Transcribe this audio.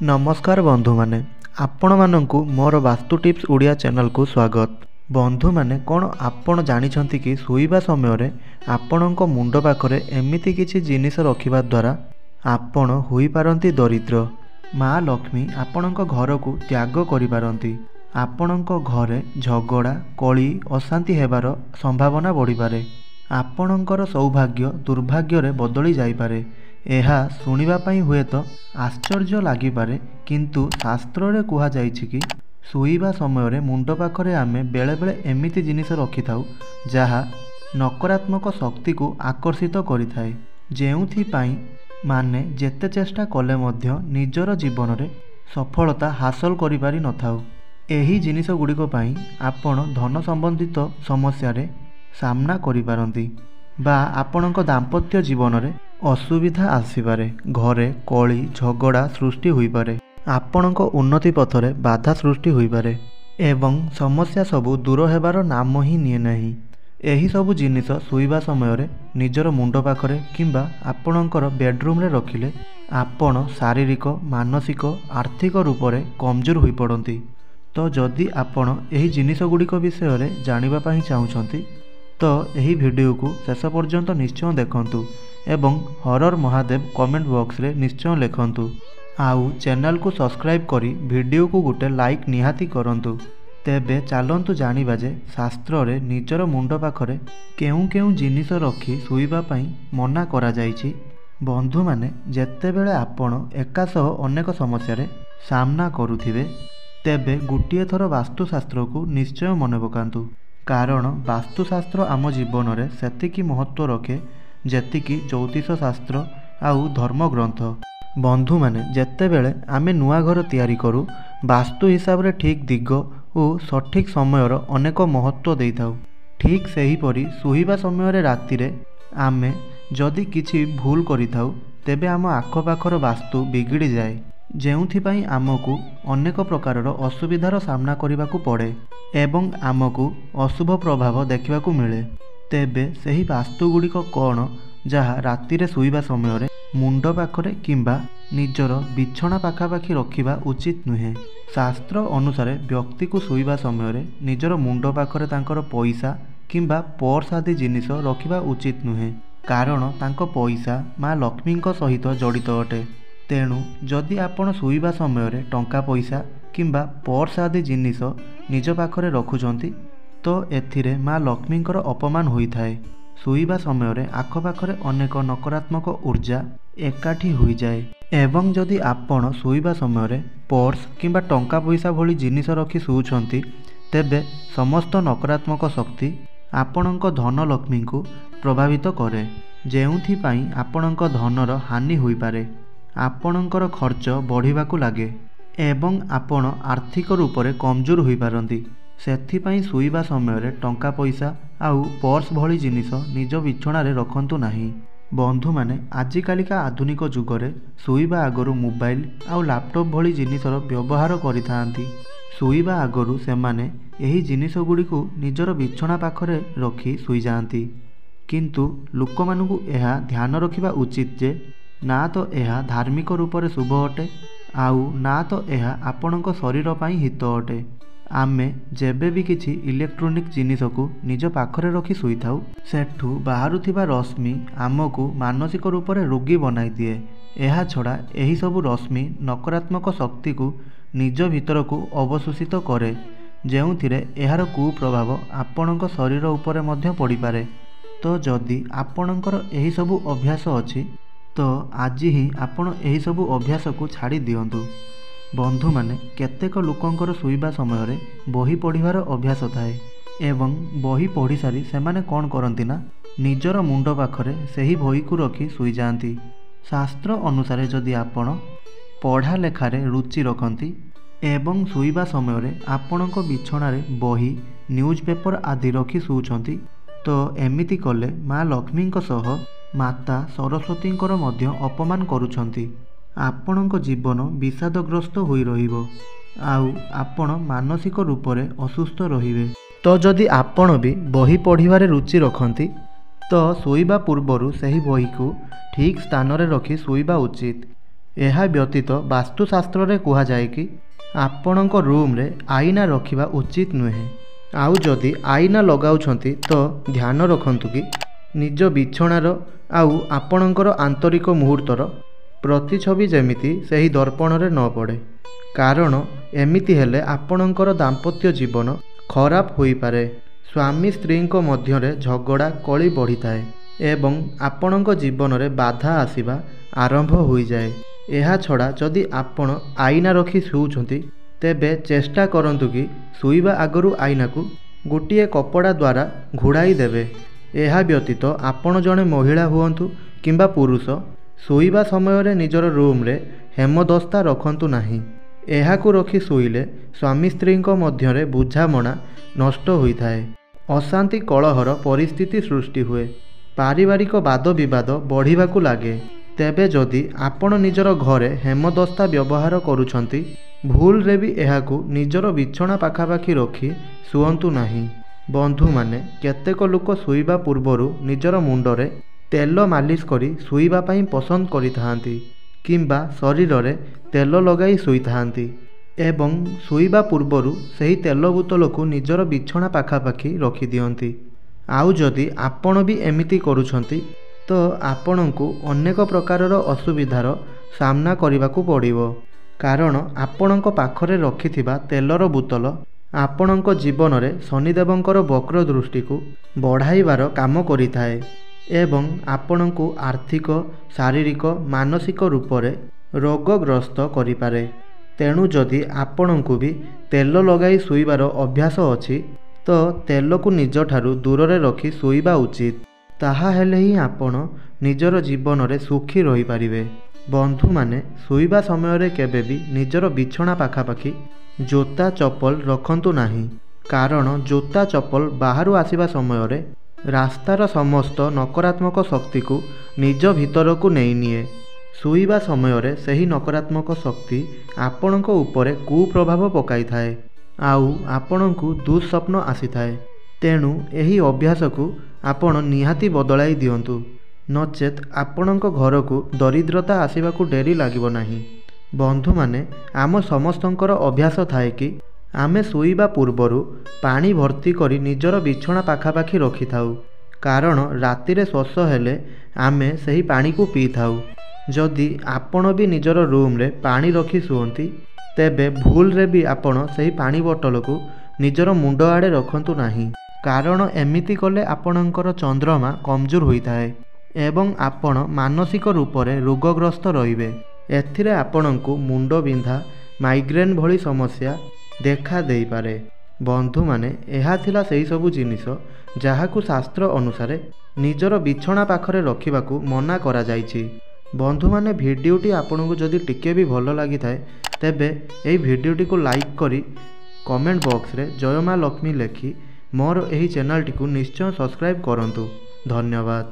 नमस्कार बंधु माने आपण मानंकु मोर वास्तु टिप्स उड़िया चैनल को स्वागत। बंधु माने कौन आपण जानिछंती कि सोइबा समय रे आपणक मुंड पाखरे एमिति किछि जिनिस रखिबा द्वारा आपण होई पारंती दरिद्र। माँ लक्ष्मी आपणक घर को त्याग करि पारंती। आपणक घरे झगड़ा कली अशांति हेबार संभावना बढ़ी पारे। आपणकर सौभाग्य दुर्भाग्य रे बदली जाई पारे। एहा सुनिबा पई हुए तो आश्चर्य लागिपारे, किंतु शास्त्र रे कुहा जाइछि कि सोइबा समय रे मुंड पाखरे आमे बेले बेले एमिति जिनिस रखि थाउ जहा नकारात्मक शक्ति को आकर्षित करिथाए, जेउथि पई माने जेते चेष्टा कले मध्य निजर जीवन रे सफलता हासिल करि पारि नथाउ। एही जिनिस गुड़िक पई आपण धन संबंधित समस्या रे सामना करि पारंती बा आपणक दाम्पत्य जीवन रे असुविधा आसीपारे। घरे कली झगड़ा सृष्टि होई पारे। आपणक उन्नति पथरे बाधा सृष्टि होई पारे एवं समस्या सबु दूर हेबार नाम ही निये नाही। एही सबु जिनिस सोइबा समय रे निजर मुंड पाखरे किंबा आपणकर बेडरूम रे रखिले आपण शारीरिक मानसिक आर्थिक रूप से कमजोर होई पड़ती। तो जदि आपण एही जिनिस गुड़िक विषय रे जानिबा पई चाहुछंती तो एही वीडियो को शेष पर्यंत निश्चय देखंतु एवं हरर महादेव कमेंट बॉक्स रे निश्चय लिखंतु। आउ चैनल को सब्सक्राइब करी वीडियो को गोटे लाइक निहाती करंतु। तेबे चलंतु जानिबा जे शास्त्र रे निजर मुंड पाखरे केउ केउ जिनिस रखी सोइबा पई मना करा जाइछि। बंधु माने जेतेबेले आपण एकासह अनेक समस्या रे सामना करुथिबे तेबे गुटिए थर वास्तुशास्त्र को निश्चय मन पकांतु, कारण वास्तुशास्त्र आम जीवन रे सेतिकी महत्व रखे जेतिकी ज्योतिष शास्त्र आउ धर्म ग्रंथ। बंधु माने जेतेबेले आमे नुआ घर तैयारी करू वास्तु हिसाब रे ठीक दिग और सठिक समयर अनेक महत्व देई थाउ। ठीक सही परी सोइबा समय रे राति रे आमे जदि किछि भूल करि थाउ तेबे आम आखपाखर वास्तु बिगिड़ी जाए, जेउथिपाई आमको अनेक प्रकारर असुविधार सामना करने पड़े एवं आमको अशुभ प्रभाव देखा मिले। तेबे सही वास्तुगुड़िक कौन जहा राति रे सोइबा समय रे मुंड पाखरे किंबा निजर बिछना पाखापाखि रखिबा उचित नुहे। शास्त्र अनुसार व्यक्ति को सोइबा समय रे निजर मुंड पाखरे तांकर पैसा किंबा पर्स आदि जिनिस रखिबा उचित नुहे, कारण तांको पैसा माँ लक्ष्मी सहित जड़ित अटे। तेणु जदि आपण सोइबा समय रे टंका पैसा किंबा पर्स आदि जिनिस निज पाखरे रखुचंती तो एथिरे माँ लक्ष्मींकर अपमान होइथाए। सोइबा समय रे आखपाखरे अनेक नकारात्मक ऊर्जा एकाठी होई जाए एवं जदि आपण सोइबा समय रे पर्स किंबा टंका पैसा भली जिनिस रखी सोउछंती तेबे समस्त नकारात्मक शक्ति आपणक धन लक्ष्मी को प्रभावित करे, जेउथि पई आपणक धनर हानि होई पारे। आपणकर खर्च बढ़िबाकू लागे एवं आपण आर्थिक रूप से कमजोर होई पारंती। सेथिपाई सोइबा समय रे टंका पैसा आउ पर्स भली जिनिस निज बिछना रे रखंतु नाही। बंधु माने आजिकालिका आधुनिक जुगरे सोइबा आगरु मोबाइल आउ लैपटॉप भली जिनिसर व्यवहार करिथांती। सोइबा आगरु सेमाने एही जिनिस गुड़िकु निजर बिछना पाखरे रखी सोई जांती, किंतु लोक मानकु एहा ध्यान रखिबा उचित जे ना तो यह धार्मिक रूप से शुभ अटे आउ ना तो यह आपणक शरीर पाई हित अटे। आमे जेबे भी किछि इलेक्ट्रोनिक जिनिस को निज पाखरे रखी सोई थाउ सेठू बाहरुथिबा रश्मि आमको मानसिक रूप से रोगी बनाई दिए। एहा छड़ा एही सबु रश्मि नकारात्मक शक्ति को निज भीतर को अवशोषित करे, जेउथिरे एहार कुप्रभाव आपणक शरीर उपरे मध्य पड़ी पारे। तो जदि आपणकर एही सबु अभ्यास अछि तो आज ही आपण एही सबु अभ्यास को छाड़ी दियंतु। बंधु माने केतेक लोकंकर सोइबा समय रे बही पढ़िबार अभ्यास थाए एवं बही पढ़ी सारी सेमाने कोन करंती ना निजर मुंड पाखरे सेही बही को रखी सोई जांती। शास्त्र अनुसार जदि आपण पढ़ा लेखारे रुचि रखंती एवं सोइबा समय रे आपणक बिछना रे बही न्यूज़पेपर आदि रखी सोउछंती तो एमिति कले माँ लक्ष्मी सह माता सरस्वतींकर मध्य अपमान करुछंती। आपणक जीवन विषादग्रस्त होई रहिबो आउ आपण मानसिक रूप से असुस्थ रहिबे। तो जदि आपण भी बही पढ़िबारे रुचि रखंती तो सोइबा पूर्वरु सही बही को ठीक स्थान रे रखी सोइबा उचित। ଏହା ବ୍ୟତୀତ ବାସ୍ତୁଶାସ୍ତ୍ରରେ କୁହାଯାଏ କି ଆପଣଙ୍କ ରୁମ୍ରେ ଆଇନା ରଖିବା ଉଚିତ ନୁହେଁ। ଆଉ ଯଦି ଆଇନା ଲଗାଉଛନ୍ତି ତ ଧ୍ୟାନ ରଖନ୍ତୁ କି ନିଜ ବିଛଣାର ଆଉ ଆପଣଙ୍କର ଆନ୍ତରିକ ମୁହୂର୍ତ୍ତର ପ୍ରତିଛବି ଯେମିତି ସେହି ଦର୍ପଣରେ ନ ପଡ଼େ, କାରଣ ଏମିତି ହେଲେ ଆପଣଙ୍କର ଦାମ୍ପତ୍ୟ ଜୀବନ ଖରାପ ହୋଇପାରେ। ସ୍ୱାମୀ ସ୍ତ୍ରୀଙ୍କ ମଧ୍ୟରେ ଝଗଡ଼ା କଳି ବଢ଼ିଥାଏ ଏବଂ ଆପଣଙ୍କ ଜୀବନରେ ବାଧା ଆସିବା ଆରମ୍ଭ ହୋଇଯାଏ। ଏହା ଛଡ଼ା ଯଦି ଆପଣ ଆଇନା ରଖି ଶୋଉଛନ୍ତି ତେବେ ଚେଷ୍ଟା କରନ୍ତୁ କି ଶୋଇବା ଆଗରୁ ଆଇନାକୁ ଗୋଟିଏ କପଡ଼ା ଦ୍ୱାରା ଘୋଡ଼ାଇ ଦେବେ। ଏହା ବ୍ୟତୀତ ଆପଣ ଜଣେ ମହିଳା ହୁଅନ୍ତୁ କିମ୍ବା ପୁରୁଷ, ଶୋଇବା ସମୟରେ ନିଜର ରୁମ୍ରେ ହେମଦସ୍ତା ରଖନ୍ତୁ ନାହିଁ। ଏହାକୁ ରଖି ଶୋଇଲେ ସ୍ୱାମୀ ସ୍ତ୍ରୀଙ୍କ ମଧ୍ୟରେ ବୁଝାମଣା ନଷ୍ଟ ହୋଇଥାଏ, ଅଶାନ୍ତି କଳହର ପରିସ୍ଥିତି ସୃଷ୍ଟି ହୁଏ, ପାରିବାରିକ ବାଦ ବିବାଦ ବଢ଼ିବାକୁ ଲାଗେ। ତେବେ ଯଦି ଆପଣ ନିଜର ଘରେ ହେମଦସ୍ତା ବ୍ୟବହାର କରୁଛନ୍ତି, ଭୁଲରେ ବି ଏହାକୁ ନିଜର ବିଛଣା ପାଖାପାଖି ରଖି ଶୁଅନ୍ତୁ ନାହିଁ। ବନ୍ଧୁମାନେ, କେତେକ ଲୋକ ଶୋଇବା ପୂର୍ବରୁ ନିଜର ମୁଣ୍ଡରେ ତେଲ ମାଲିସ କରି ଶୋଇବା ପାଇଁ ପସନ୍ଦ କରିଥାନ୍ତି କିମ୍ବା ଶରୀରରେ ତେଲ ଲଗାଇ ଶୋଇଥାନ୍ତି ଏବଂ ଶୋଇବା ପୂର୍ବରୁ ସେହି ତେଲ ବୋତଲକୁ ନିଜର ବିଛଣା ପାଖାପାଖି ରଖିଦିଅନ୍ତି। ଆଉ ଯଦି ଆପଣ ବି ଏମିତି କରୁଛନ୍ତି ତ ଆପଣଙ୍କୁ ଅନେକ ପ୍ରକାରର ଅସୁବିଧାର ସାମ୍ନା କରିବାକୁ ପଡ଼ିବ, କାରଣ ଆପଣଙ୍କ ପାଖରେ ରଖିଥିବା ତେଲର ବୋତଲ ଆପଣଙ୍କ ଜୀବନରେ ଶନିଦେବଙ୍କର ବକ୍ର ଦୃଷ୍ଟିକୁ ବଢ଼ାଇବାର କାମ କରିଥାଏ ଏବଂ ଆପଣଙ୍କୁ ଆର୍ଥିକ, ଶାରୀରିକ, ମାନସିକ ରୂପରେ ରୋଗଗ୍ରସ୍ତ କରିପାରେ। ତେଣୁ ଯଦି ଆପଣଙ୍କୁ ବି ତେଲ ଲଗାଇ ଶୋଇବାର ଅଭ୍ୟାସ ଅଛି ତ ତେଲକୁ ନିଜଠାରୁ ଦୂରରେ ରଖି ଶୋଇବା ଉଚିତ। ତାହା ହେଲେ ହିଁ ଆପଣ ନିଜର ଜୀବନରେ ସୁଖୀ ରହିପାରିବେ। ବନ୍ଧୁମାନେ, ଶୋଇବା ସମୟରେ କେବେ ବି ନିଜର ବିଛଣା ପାଖାପାଖି ଜୋତା ଚପଲ ରଖନ୍ତୁ ନାହିଁ, କାରଣ ଜୋତା ଚପଲ ବାହାରୁ ଆସିବା ସମୟରେ ରାସ୍ତାର ସମସ୍ତ ନକାରାତ୍ମକ ଶକ୍ତିକୁ ନିଜ ଭିତରକୁ ନେଇନିଏ। ଶୋଇବା ସମୟରେ ସେହି ନକାରାତ୍ମକ ଶକ୍ତି ଆପଣଙ୍କ ଉପରେ କୁପ୍ରଭାବ ପକାଇଥାଏ ଆଉ ଆପଣଙ୍କୁ ଦୁଃସ୍ୱପ୍ନ ଆସିଥାଏ। ତେଣୁ ଏହି ଅଭ୍ୟାସକୁ ଆପଣ ନିହାତି ବଦଳାଇ ଦିଅନ୍ତୁ, ନଚେତ୍ ଆପଣଙ୍କ ଘରକୁ ଦରିଦ୍ରତା ଆସିବାକୁ ଡେରି ଲାଗିବ ନାହିଁ। ବନ୍ଧୁମାନେ, ଆମ ସମସ୍ତଙ୍କର ଅଭ୍ୟାସ ଥାଏ କି ଆମେ ଶୋଇବା ପୂର୍ବରୁ ପାଣି ଭର୍ତ୍ତି କରି ନିଜର ବିଛଣା ପାଖାପାଖି ରଖିଥାଉ, କାରଣ ରାତିରେ ଶୋଷ ହେଲେ ଆମେ ସେହି ପାଣିକୁ ପିଇଥାଉ। ଯଦି ଆପଣ ବି ନିଜର ରୁମ୍ରେ ପାଣି ରଖି ଶୁଅନ୍ତି, ତେବେ ଭୁଲରେ ବି ଆପଣ ସେହି ପାଣି ବୋତଲକୁ ନିଜର ମୁଣ୍ଡ ଆଡ଼େ ରଖନ୍ତୁ ନାହିଁ, କାରଣ ଏମିତି କଲେ ଆପଣଙ୍କର ଚନ୍ଦ୍ରମା କମଜୋର ହୋଇଥାଏ ଏବଂ ଆପଣ ମାନସିକ ରୂପରେ ରୋଗଗ୍ରସ୍ତ ରହିବେ। ଏଥିରେ ଆପଣଙ୍କୁ ମୁଣ୍ଡ ବିନ୍ଧା, ମାଇଗ୍ରେନ୍ ଭଳି ସମସ୍ୟା ଦେଖା ଦେଇପାରେ। ବନ୍ଧୁମାନେ, ଏହା ଥିଲା ସେହିସବୁ ଜିନିଷ ଯାହାକୁ ଶାସ୍ତ୍ର ଅନୁସାରେ ନିଜର ବିଛଣା ପାଖରେ ରଖିବାକୁ ମନା କରାଯାଇଛି। ବନ୍ଧୁମାନେ, ଭିଡ଼ିଓଟି ଆପଣଙ୍କୁ ଯଦି ଟିକେ ବି ଭଲ ଲାଗିଥାଏ ତେବେ ଏହି ଭିଡ଼ିଓଟିକୁ ଲାଇକ୍ କରି କମେଣ୍ଟ ବକ୍ସରେ ଜୟ ମା ଲକ୍ଷ୍ମୀ ଲେଖି ମୋର ଏହି ଚ୍ୟାନେଲଟିକୁ ନିଶ୍ଚୟ ସବସ୍କ୍ରାଇବ୍ କରନ୍ତୁ। ଧନ୍ୟବାଦ।